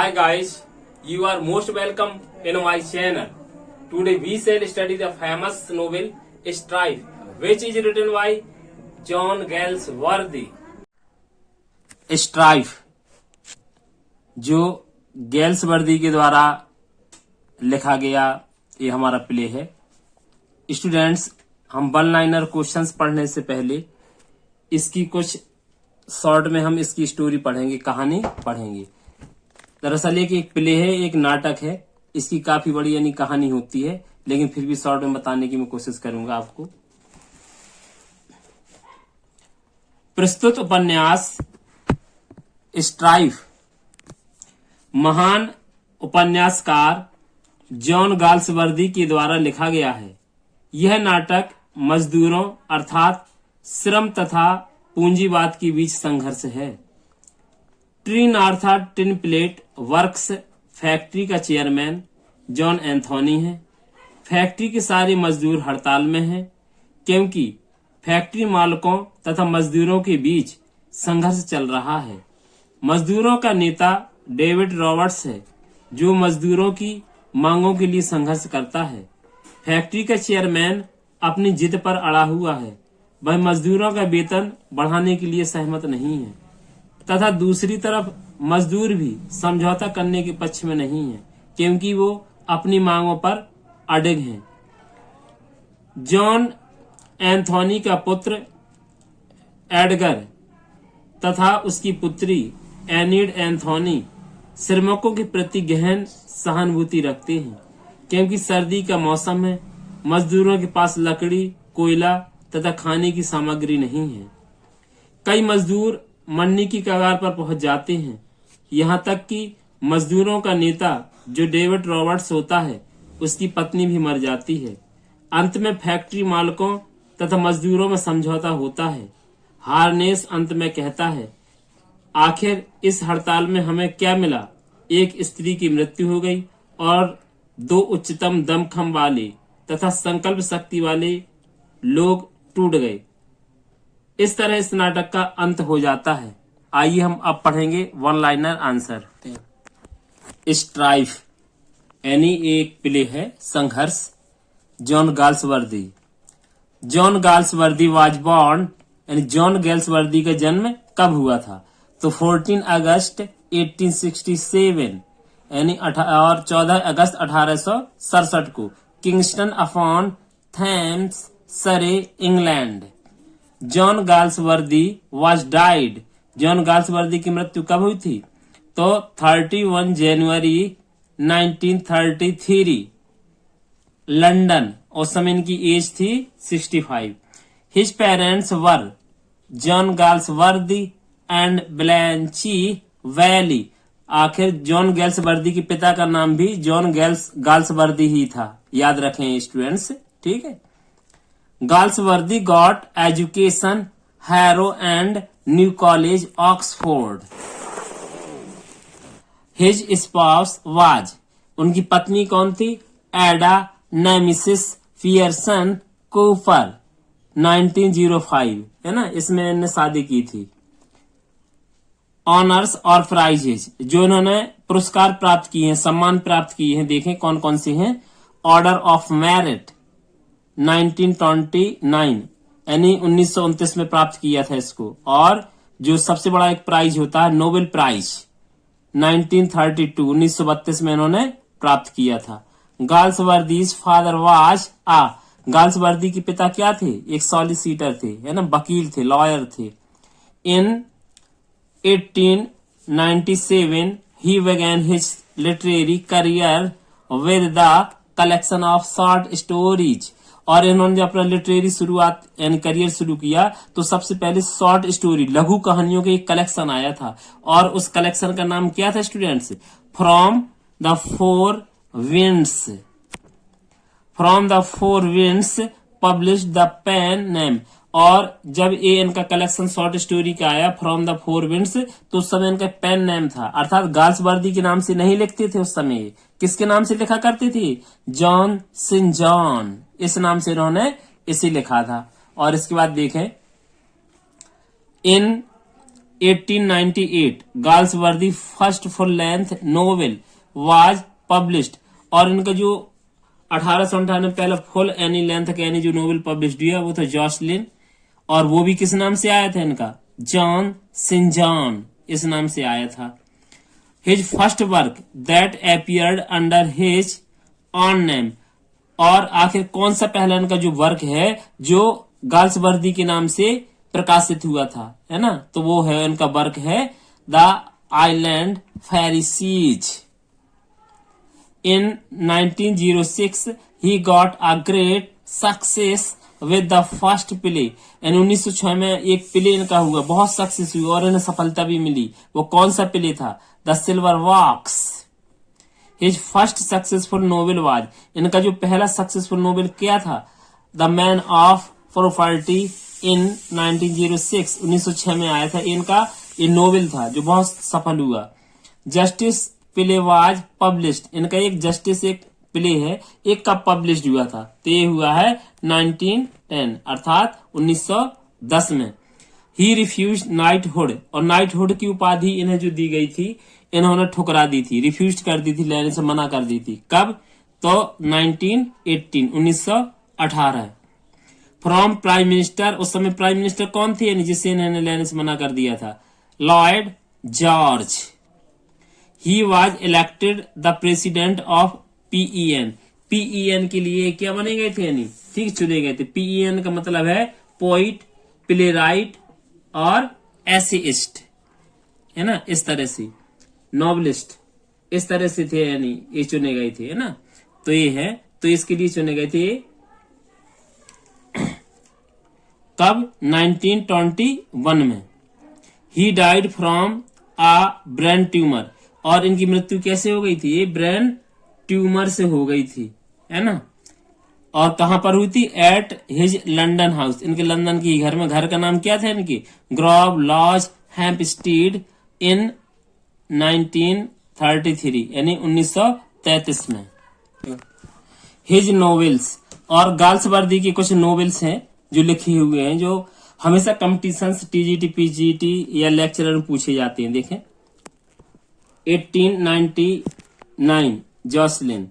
Hi guys, you are most welcome in my channel. Today we shall study the famous novel Strife, which is written by John Galsworthy. Strife, जो गैल्सवर्दी के द्वारा लिखा गया ये हमारा play है। Students, हम वन लाइनर क्वेश्चंस पढ़ने से पहले इसकी कुछ शॉर्ट में हम इसकी स्टोरी पढ़ेंगे, कहानी पढ़ेंगे। दरअसल एक प्ले है, एक नाटक है, इसकी काफी बड़ी यानी कहानी होती है, लेकिन फिर भी शॉर्ट में बताने की मैं कोशिश करूंगा आपको। प्रस्तुत उपन्यास स्ट्राइफ महान उपन्यासकार जॉन गाल्सवर्दी के द्वारा लिखा गया है। यह नाटक मजदूरों अर्थात श्रम तथा पूंजीवाद के बीच संघर्ष है। Trenartha tin plate works factory का चेयरमैन जॉन एंथोनी है। फैक्ट्री के सारे मजदूर हड़ताल में हैं, क्योंकि फैक्ट्री मालिकों तथा मजदूरों के बीच संघर्ष चल रहा है। मजदूरों का नेता डेविड रॉबर्ट्स है, जो मजदूरों की मांगों के लिए संघर्ष करता है। फैक्ट्री का चेयरमैन अपनी जिद पर अड़ा हुआ है, वह मजदूरों का वेतन बढ़ाने के लिए सहमत नहीं है, तथा दूसरी तरफ मजदूर भी समझौता करने के पक्ष में नहीं है, क्योंकि वो अपनी मांगों पर अड़िग हैं। जॉन एंथोनी का पुत्र एडगर तथा उसकी पुत्री एनिड एंथोनी श्रमिकों के प्रति गहन सहानुभूति रखते हैं, क्योंकि सर्दी का मौसम है, मजदूरों के पास लकड़ी, कोयला तथा खाने की सामग्री नहीं है। कई मजदूर मरने की कगार पर पहुंच जाते हैं, यहाँ तक कि मजदूरों का नेता जो डेविड रॉबर्ट्स होता है, उसकी पत्नी भी मर जाती है। अंत में फैक्ट्री मालिकों तथा मजदूरों में समझौता होता है। हार्नेस अंत में कहता है, आखिर इस हड़ताल में हमें क्या मिला? एक स्त्री की मृत्यु हो गई और दो उच्चतम दमखम वाले तथा संकल्प शक्ति वाले लोग टूट गए। इस तरह इस नाटक का अंत हो जाता है। आइए हम अब पढ़ेंगे वन लाइनर आंसर। स्ट्राइफ यानी एक प्ले है, संघर्ष। John Galsworthy. John Galsworthy was born यानी जॉन गाल्सवर्दी का जन्म कब हुआ था? तो 14 अगस्त 1867 यानी और 14 अगस्त 1867 को किंगस्टन अपॉन थेम्स, सरे, England. John Galsworthy was died. John Galsworthy की मृत्यु कब हुई थी? तो 31 जनवरी 1933 लंदन। उस समय इनकी एज थी 65। His parents were John Galsworthy and Blanche Bailey. आखिर जॉन गाल्सवर्दी के पिता का नाम भी जॉन गाल्सवर्दी ही था, याद रखें स्टूडेंट्स, ठीक है। Galsworthy got education harrow and new college Oxford. His spouse was, उनकी पत्नी कौन थी? एडा नेमिसिस फियरसन कूपर। 1905 है ना, इसमें इन्होंने शादी की थी। ऑनर्स और प्राइजेज, जो इन्होंने पुरस्कार प्राप्त किए हैं, सम्मान प्राप्त किए हैं, देखें कौन कौन से हैं। ऑर्डर ऑफ मेरिट 1929 यानी 1929 में प्राप्त किया था इसको। और जो सबसे बड़ा एक प्राइज होता है नोबेल प्राइज 1932 में इन्होंने प्राप्त किया था। गाल्सवर्दीज फादर वाज गाल्सवर्दी के पिता क्या थे? एक सॉलिसिटर थे, है ना, वकील थे, लॉयर थे। इन 1897 he began his literary career with the collection of short stories। और इन्होंने जब अपना लिटरेरी शुरुआत यानी करियर शुरू किया तो सबसे पहले शॉर्ट स्टोरी, लघु कहानियों के एक कलेक्शन आया था, और उस कलेक्शन का नाम क्या था students? From the four winds. From the four winds published the pen name. और जब ये इनका कलेक्शन शॉर्ट स्टोरी का आया फ्रॉम द फोर विंड्स, तो उस समय इनका पेन नेम था, अर्थात गाल्सवर्दी के नाम से नहीं लिखते थे उस समय। किसके नाम से लिखा करते थे? जॉन सेंट जॉन, इस नाम से इन्होंने इसे लिखा था। और इसके बाद देखें इन 1898 Galsworthy first full length novel was published. और इनका जो 1898 में पहला फुल एनी लेंथ का यानी जो नोवेल पब्लिश्ड हुआ वो था जॉसलिन, और वो भी किस नाम से आया था इनका, जॉन सेंट जॉन, इस नाम से आया था। His first work that appeared under his on name, और आखिर कौन सा पहला इनका जो वर्क है जो गाल्सवर्दी के नाम से प्रकाशित हुआ था, है ना, तो वो है इनका वर्क है the island फेरिसीज। In 1906 he got a great success with the first play। यानी 1906 में एक प्ले इनका हुआ, बहुत सक्सेस हुई और इन्हें सफलता भी मिली। वो कौन सा प्ले था, the silver box. His first successful novel was, इनका जो पहला सक्सेसफुल नोवेल क्या था, the man of property in 1906, 1906 में आया था। इनका ये नोवेल था जो बहुत सफल हुआ। जस्टिस प्ले वाज पब्लिश्ड, इनका एक जस्टिस एक प्ले है, एक का पब्लिश्ड हुआ था, तो ये हुआ है 1910 अर्थात 1910 में। ही रिफ्यूज नाइटहुड, और नाइटहुड की उपाधि इन्हें जो दी गई थी इन्होंने ठुकरा दी थी, रिफ्यूज कर दी थी, लेने से मना कर दी थी। कब, तो 1918 फ्रॉम प्राइम मिनिस्टर, उस समय प्राइम मिनिस्टर कौन थे यानी जिससे इन्होंने लेने से मना कर दिया था, Lord George. He was elected the president of PEN, PEN के लिए क्या बने गए थे यानी ठीक चुने गए थे। PEN का मतलब है पोइट, प्ले राइट और एसेइस्ट, है ना, इस तरह से नॉवलिस्ट, इस तरह से थे यानी ये चुने गए थे, है ना, तो ये है, तो इसके लिए चुने गए थे कब, 1921 में। He died from a brain tumour, और इनकी मृत्यु कैसे हो गई थी, ये ब्रेन ट्यूमर से हो गई थी, है ना, और कहां पर हुई थी, एट हिज लंदन हाउस, इनके लंदन की घर में, घर का नाम क्या था इनकी, ग्रोव लॉज हैम्पस्टीड, इन 1933 यानी 1933 में। हिज नोवेल्स, और गाल्सवर्दी की कुछ नोवेल्स हैं जो लिखे हुए हैं जो हमेशा कॉम्पिटिशंस TGT PGT या लेक्चरर में पूछे जाते हैं। देखें 1899 जॉसलिन,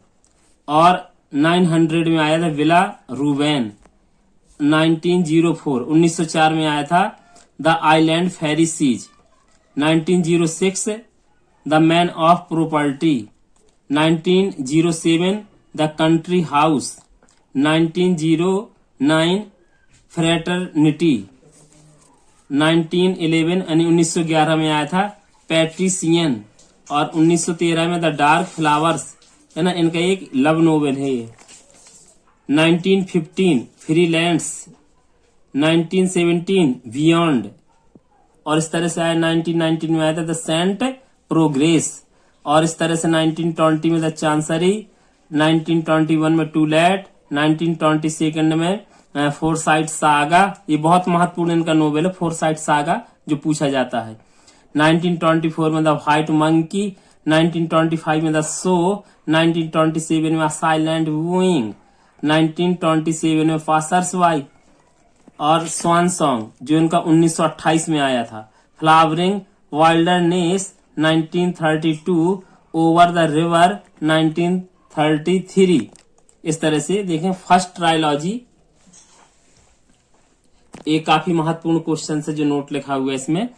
और 900 में आया था विला रूबेन। 1904 1904 में आया था the island Pharisees. 1906 the man of property. 1907 the country house. 1909 fraternity. 1911 यानी 1911 में आया था पैट्रिशियन, और 1913 में द डार्क फ्लावर्स, है ना, इनका एक लव नोवेल है ये। 1915 फ्रीलैंड्स। 1917 बियॉन्ड, और इस तरह से आया। 1919 में आया था द सेंट प्रोग्रेस, और इस तरह से 1920 में द चांसरी। 1921 में टू लेट। 1922 में फोरसाइट सागा, ये बहुत महत्वपूर्ण इनका नोवेल है फोरसाइट सागा जो पूछा जाता है। 1924 में द व्हाइट मंकी। 1925 में द शो। 1927 में साइलेंट वूइंग। 1927 में पासर्स वाई, और स्वान सॉन्ग जो इनका 1928 में आया था। Flowering wilderness 1932। Over the river 1933। इस तरह से देखें फर्स्ट ट्रायलॉजी, एक काफी महत्वपूर्ण क्वेश्चन है जो नोट लिखा हुआ है इसमें।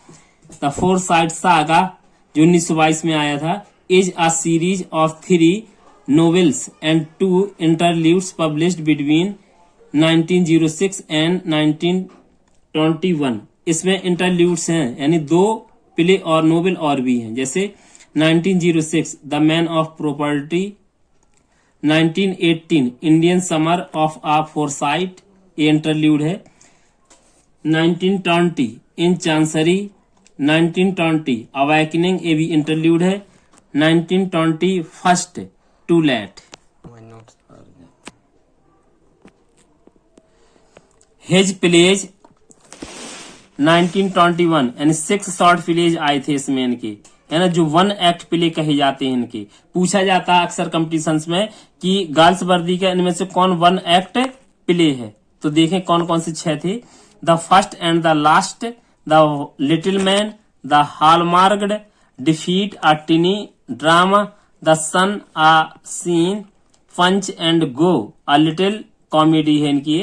द फोरसाइट सागा जो 1922 में आया था is a series of 3 novels and 2 interludes published between 1906 and 1921। इसमें इंटरल्यूड्स हैं यानी 2 प्ले और नोवेल और भी हैं, जैसे 1906 the man of property. 1918 Indian summer of a forsyte, ये इंटरल्यूड है। 1920 इन चांसरी। 1920 अवेकनिंग, ये भी इंटरल्यूड है। 1920 first to let. His plays 1921 यानी 6 शॉर्ट प्लेज आए थे इसमें इनके, है ना, जो 1 एक्ट प्ले कहे जाते हैं इनके। पूछा जाता है अक्सर कॉम्पिटिशन्स में कि गाल्सवर्दी का इनमें से कौन 1 एक्ट प्ले है, तो देखें कौन कौन से 6 थे। The first and the last, the little man, the hallmarked defeat a tiny drama the sun a scene punch and go a little comedy है इनकी।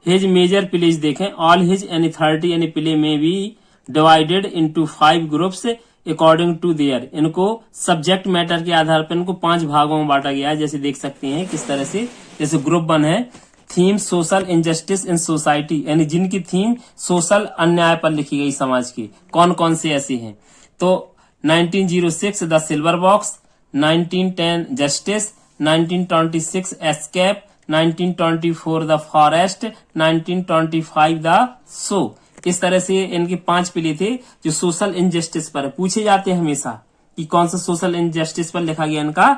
हिज मेजर प्लेज देखें, ऑल हिज एनी 30 यानी प्ले में be divided into 5 groups according to their. इनको subject matter के आधार पर इनको 5 भागों में बांटा गया है, जैसे देख सकते हैं किस तरह से। जैसे ग्रुप 1 है theme social injustice in society, यानी जिनकी थीम सोशल अन्याय पर लिखी गई समाज की, कौन कौन से ऐसे हैं। तो 1906 the silver box, 1910 justice, 1926 escape, 1924 the forest, 1925 the show. इस तरह से इनके 5 प्ले थे जो सोशल इनजस्टिस पर पूछे जाते हैं हमेशा कि कौन सा सोशल इनजस्टिस पर लिखा गया इनका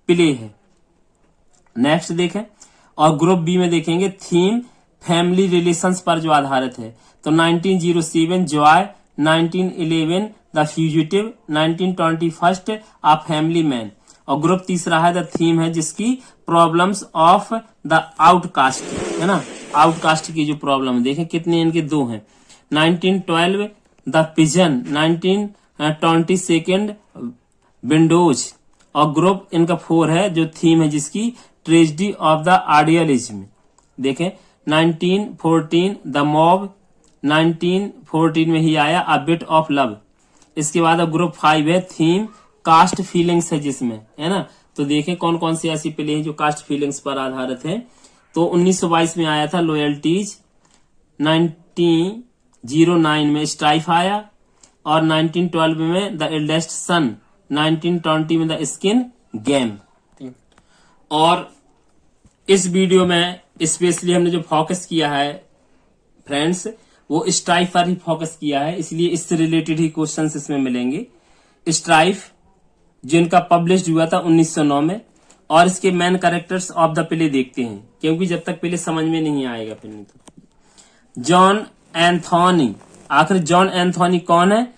प्ले है। नेक्स्ट देखें, और ग्रुप बी में देखेंगे थीम फैमिली रिलेशंस पर जो आधारित है। तो 1907 Joy, 1911 the fugitive, 1921 a family man. और ग्रुप तीसरा है द थीम है जिसकी प्रॉब्लम्स ऑफ द आउटकास्ट, है ना, आउटकास्ट की जो प्रॉब्लम है। देखें कितने इनके 2 हैं। 1912 द पिजन, 1922 विंडोज। और ग्रुप इनका 4 है जो थीम है जिसकी ट्रेजेडी ऑफ द आइडियलिज्म। देखें 1914 द मॉब, 1914 में ही आया अ बिट ऑफ लव। इसके बाद अब ग्रुप 5 है थीम कास्ट फीलिंग्स है जिसमें, है ना। तो देखें कौन कौन सी ऐसी प्ले हैं जो कास्ट फीलिंग्स पर आधारित है। तो 1922 में आया था लॉयल्टीज, 1909 में स्ट्राइफ आया, और 1912 में द एल्डेस्ट सन, 1920 में द स्किन गेम। और इस वीडियो में स्पेशली हमने जो फोकस किया है फ्रेंड्स वो स्ट्राइफ पर ही फोकस किया है, इसलिए इससे रिलेटेड ही क्वेश्चंस इसमें मिलेंगे। स्ट्राइफ जिनका पब्लिश हुआ था 1909 में, और इसके main characters of the play देखते हैं क्योंकि जब तक प्ले समझ में नहीं आएगा फिर नहीं तो। जॉन एंथोनी, आखिर जॉन एंथोनी कौन है?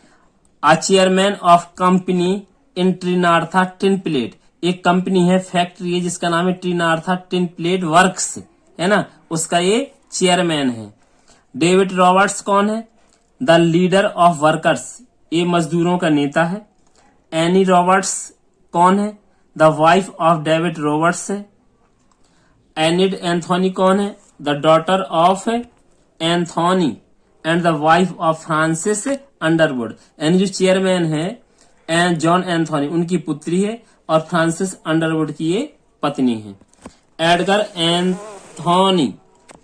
A chairman of company in Trenartha tin plate. एक कंपनी है, फैक्ट्री है जिसका नाम है ट्रिनार्था टिन प्लेट वर्क्स, है ना, उसका ये चेयरमैन है। डेविड रॉबर्ट्स कौन है? द लीडर ऑफ वर्कर्स, ये मजदूरों का नेता है। एनी रॉबर्ट्स कौन है? The wife of David Roberts है। एनिड एंथोनी कौन है? The daughter of Anthony and the wife of Francis Underwood. यानी जो चेयरमैन है जॉन एंथोनी उनकी पुत्री है और फ्रांसिस अंडरवुड की ये पत्नी है। एडगर एंथोनी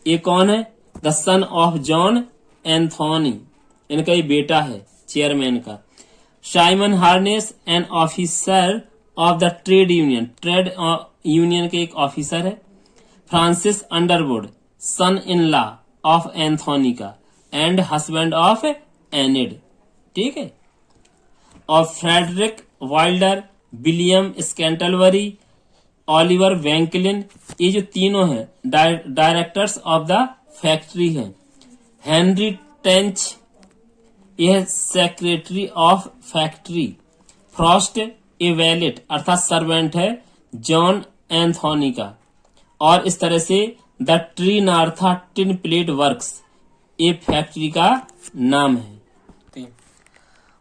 ये कौन है? The son of John Anthony, इनका ये बेटा है चेयरमैन का। Simon Harness an officer of the trade union, trade union के एक ऑफिसर है। Francis Underwood son in law of Anthony का एंड हस्बैंड ऑफ एनिड, ठीक है। और Frederick Wilder, William Scantlebury, Oliver Wanklin, ये जो तीनों हैं डायरेक्टर्स ऑफ द फैक्ट्री हैं। हेनरी टेंच यह secretary of factory. Frost a valet अर्थात सर्वेंट है जॉन एंथोनी का। और इस तरह से द ट्रिनार्था टिन प्लेट वर्क्स ये फैक्ट्री का नाम है।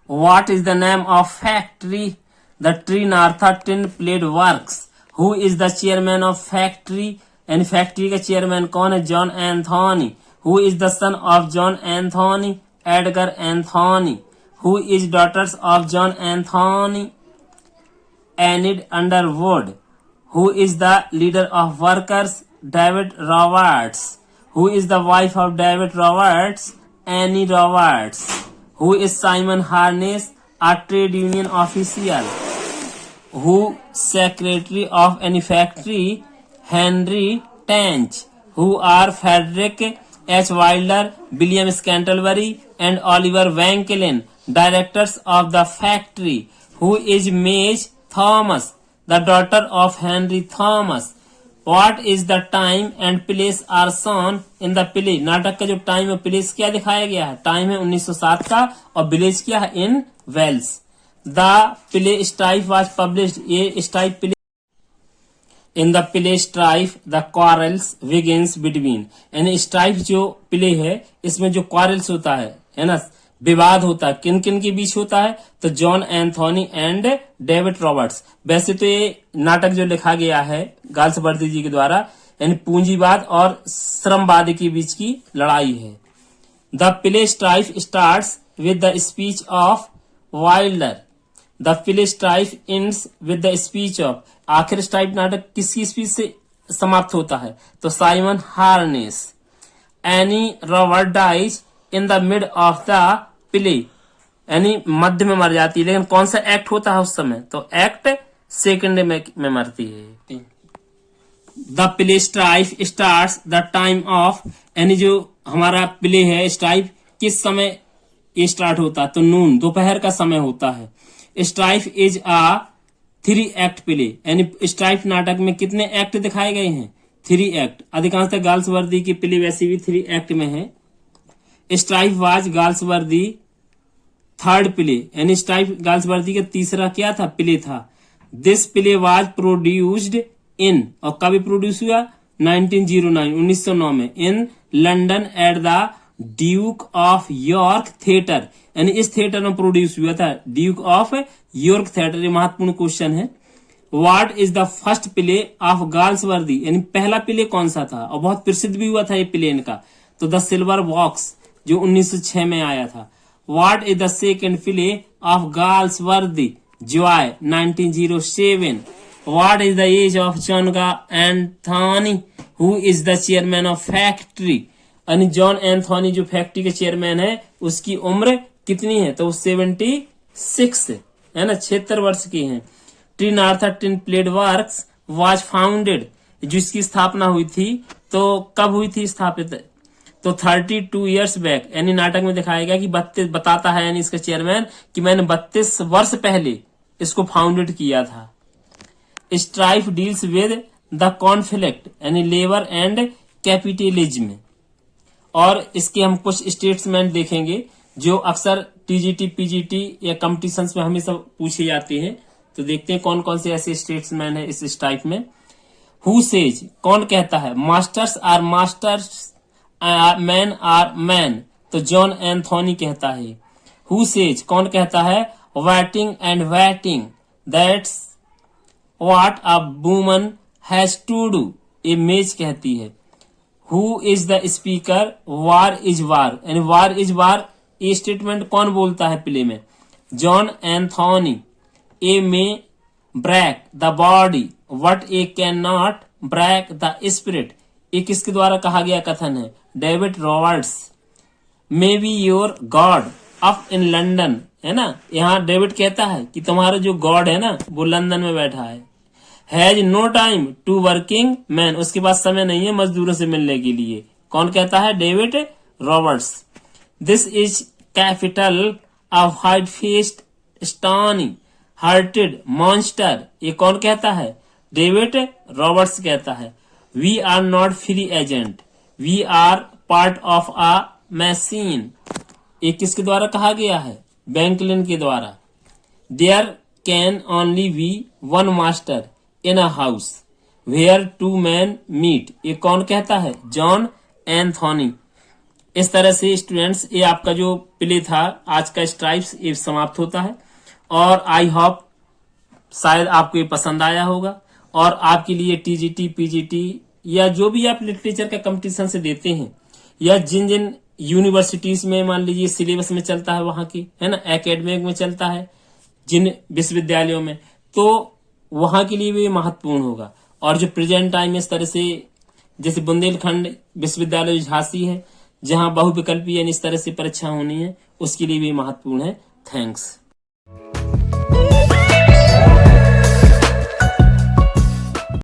What is the name of factory? The Trinartha Tin Plate Works. Who is the chairman of factory? And factory का chairman कौन है? John Anthony. Who is the son of John Anthony? Edgar Anthony. Who is daughters of John Anthony? Enid Underwood. Who is the leader of workers? David Roberts. Who is the wife of David Roberts? Annie Roberts. Who is Simon Harness, a trade union official? Who secretary of any factory? Henry Tench. Who are Frederick H. Wilder, William Scantlebury, and Oliver Wankelin, directors of the factory? Who is Madge Thomas, the daughter of Henry Thomas? What is the time and place are shown in the play? नाटक का जो time और place क्या दिखाया गया है? Time है 1907 का और विलेज क्या है? In Wales. The play Strife was published, ये Strife play in the play Strife the quarrels begins between, यानी स्ट्राइफ जो प्ले है इसमें जो क्वारल्स होता है ना, विवाद होता किन किन के बीच होता है, तो John Anthony and David Roberts. वैसे तो ये नाटक जो लिखा गया है गाल्सवर्दी जी के द्वारा, यानी पूंजीवाद और श्रमवाद के बीच की लड़ाई है। The play strife starts with the speech of Wilder, the play strife ends with the speech of. आखिर स्ट्राइफ नाटक किसकी स्पीच से समाप्त होता है, तो Simon Harness. Annie Robert dies in the mid of the play, यानी मध्य में मर जाती है, लेकिन कौन सा एक्ट होता है उस समय, तो एक्ट सेकंड में मरती है। The play strife starts the time of, यानी जो हमारा प्ले है स्ट्राइफ किस समय ये स्टार्ट होता है, तो नून दोपहर का समय होता है। Strife is a 3 act play, यानी स्ट्राइफ नाटक में कितने एक्ट दिखाए गए हैं, 3 एक्ट। अधिकांशतः गाल्सवर्दी की प्ले वैसे भी 3 एक्ट में है। Strife was Galsworthy third play, यानी स्ट्राइफ गाल्सवर्दी का तीसरा क्या था, प्ले था। This play was produced in, और कभी प्रोड्यूस हुआ 1909 में in London at the Duke of York theatre, यानी इस थिएटर में प्रोड्यूस हुआ था, ड्यूक ऑफ यॉर्क थिएटर। ये महत्वपूर्ण क्वेश्चन है। What is the first play of Galsworthy, यानी पहला प्ले कौन सा था, और बहुत प्रसिद्ध भी हुआ था ये प्ले इनका, तो द सिल्वर बॉक्स जो 1906 में आया था। What is the second play of Galsworthy, Joy 1907। What is the age of John Anthony who is the chairman of factory, यानी जॉन एंथोनी जो फैक्ट्री के चेयरमैन है उसकी उम्र कितनी है, तो 76 है ना, 76 वर्ष की है। Tin Arthur tin played works was founded, जिसकी स्थापना हुई थी, तो कब हुई थी स्थापित, तो 32 ईयर्स बैक, यानी नाटक में दिखाया गया कि 32 बताता है, यानी इसका चेयरमैन कि मैंने 32 वर्ष पहले इसको फाउंडेड किया था। Strife deals with the conflict, यानी लेबर एंड कैपिटलिज्म, और इसके हम कुछ स्टेट्समेंट देखेंगे जो अक्सर टीजीटी पीजीटी या कॉम्पिटिशन्स में हमेशा पूछे जाते हैं। तो देखते हैं कौन कौन से ऐसे स्टेट्समैन है इस टाइप में। हु सेज, कौन कहता है, masters are masters, man are man, तो जॉन एंथोनी कहता है। हु सेज, कौन कहता है, waiting and waiting, that's what a woman has to do, ये मेज कहती है। Who is the speaker, war is war, यानी वार इज वार ये स्टेटमेंट कौन बोलता है प्ले में, John Anthony. A may break the body what a can not break the spirit, ये किसके द्वारा कहा गया कथन है, David Roberts. May be your god up in London, है ना, यहाँ डेविड कहता है कि तुम्हारा जो गॉड है ना वो लंदन में बैठा है। Has no time to working man, उसके पास समय नहीं है मजदूरों से मिलने के लिए, कौन कहता है, David Roberts. This is capital of hide faced stony hearted monster, ये कौन कहता है, डेविड रॉबर्ट्स कहता है। We are not free agent, we are part of a machine, ये किसके द्वारा कहा गया है, बैंकलिन के द्वारा। There can only be one master in a house where 2 men meet, ये कौन कहता है, जॉन एंथोनी। इस तरह से स्टूडेंट्स ये आपका जो प्ले था आज का स्ट्राइप्स ये समाप्त होता है, और आई होप शायद आपको ये पसंद आया होगा, और आपके लिए टीजीटी पीजीटी या जो भी आप लिटरेचर का कंपटीशन से देते हैं, या जिन जिन यूनिवर्सिटीज में मान लीजिए सिलेबस में चलता है वहां की, है ना, एकेडमिक में चलता है जिन विश्वविद्यालयों में, तो वहां के लिए भी महत्वपूर्ण होगा। और जो प्रेजेंट टाइम इस तरह से जैसे बुंदेलखंड विश्वविद्यालय झांसी है जहां बहुविकल्पी यानी इस तरह से परीक्षा होनी है, उसके लिए भी महत्वपूर्ण है। थैंक्स।